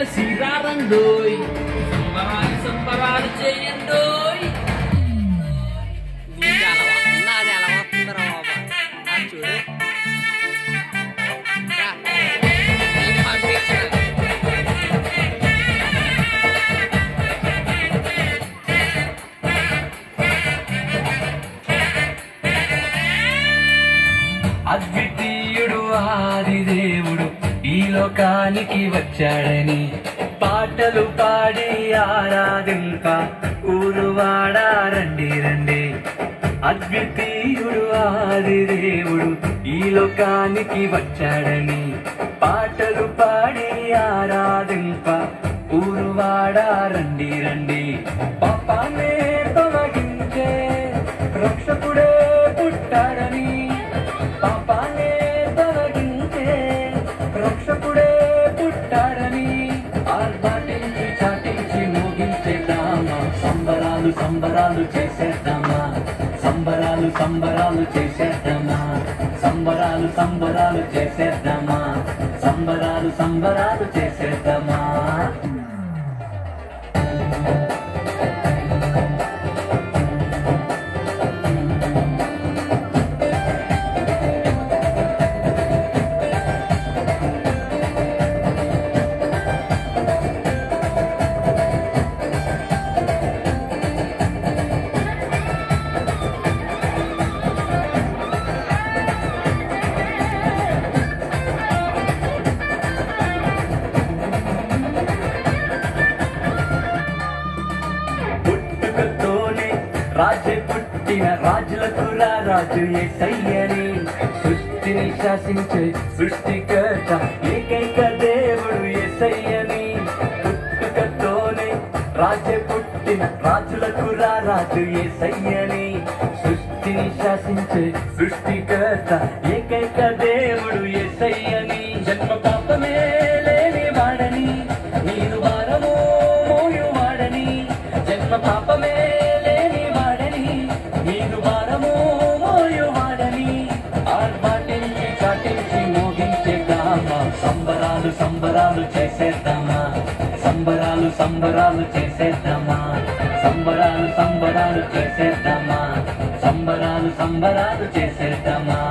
కలిసి రారండోయ్, సంబరాలు సంబరాలు చేయండోయ్. నీది ఎలా వస్తుంది, అది ఎలా వస్తుందిరా బాబా. అది చూడు అద్వితీయుడు ఆదిదేవుడు ఈ లోకానికి వచ్చాడని పాటలు పాడి ఆరాధింప ఊరువాడా రండి రండి. అద్వితీయుడు ఆదిదేవుడు ఈ లోకానికి వచ్చాడని పాటలు పాడి ఆరాధింప ఊరువాడా రండి రండి. పాపాన్నే తొలగించే రక్షకుడే పుట్టాడని, పాపాన్నే తొలగించే రక్షకుడే పుట్టాడని ఆర్భాటించి చాటించి మోగించేద్దామా, సంబరాలు సంబరాలు చేసేద్దామా, సంబరాలు సంబరాలు చేసేద్దామా, సంబరాలు సంబరాలు చేసేద్దామా, సంబరాలు సంబరాలు చేసేద్దామా. రాజు పుట్టిన రాజులకు రాజు యేసయ్యని, సృష్టిని శాసించే సృష్టికర్త ఏకైక దేవుడు యేసయ్యని. పుట్టుకతోనే రాజు పుట్టిన రాజులకు రాజు యేసయ్యని, సృష్టిని శాసించే సృష్టికర్త ఏకైక దేవుడు యేసయ్యని. జన్మ పాపమే లేని వాడని, నీరు భారము మోయువాడని, జన్మ పాపమే నీరు భారము మోయువాడని ఆర్భాటించి చాటించి మోగించేద్దామా, సంబరాలు సంబరాలు చేసేద్దామా, సంబరాలు సంబరాలు చేసేద్దామా, సంబరాలు సంబరాలు చేసేద్దామా, సంబరాలు సంబరాలు చేసేద్దామా.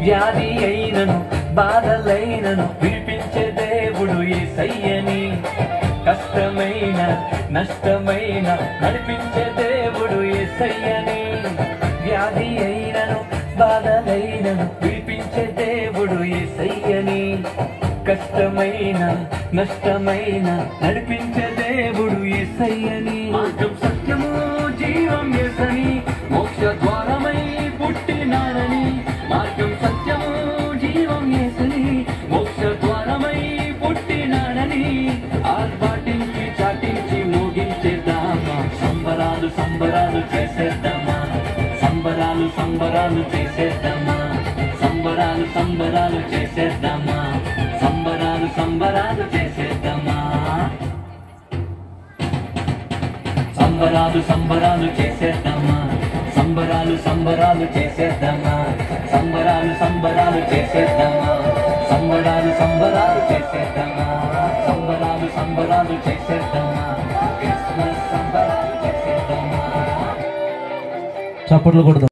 వ్యాధి అయినను బాధలైనను విడిపించే దేవుడు యేసయ్యని, కష్టమైన నష్టమైన నడిపించే దేవుడు యేసయ్యని. వ్యాధి అయినను బాధలైనను విడిపించే దేవుడు యేసయ్యని, కష్టమైన నష్టమైన నడిపించే దేవుడు యేసయ్యని. మార్గం సత్యము జీవం యేసని, మోక్ష ద్వారమై పుట్టినాడని, మార్గం సత్యము జీవం యేసని, మోక్ష ద్వారమై పుట్టినాడని ఆర్భాటించి చాటించి మోగించేద్దామా, సంబరాలు సంబరాలు చేసేద్దామా, సంబరాలు సంబరాలు చేసేద్దామా, సంబరాలు సంబరాలు చేసేద్దామా, సంబరాలు సంబరాలు చేసేద్దామా. సంబరాలు సంబరాలు చేసేద్దామా, సంబరాలు సంబరాలు చేసేద్దామా, సంబరాలు సంబరాలు చేసేద్దామా, సంబరాలు సంబరాలు చేసేద్దామా, సంబరాలు సంబరాలు చేసేద్దామా, క్రిస్మస్ సంబరాలు చేసేద్దామా. చప్పట్లు కొడదాం.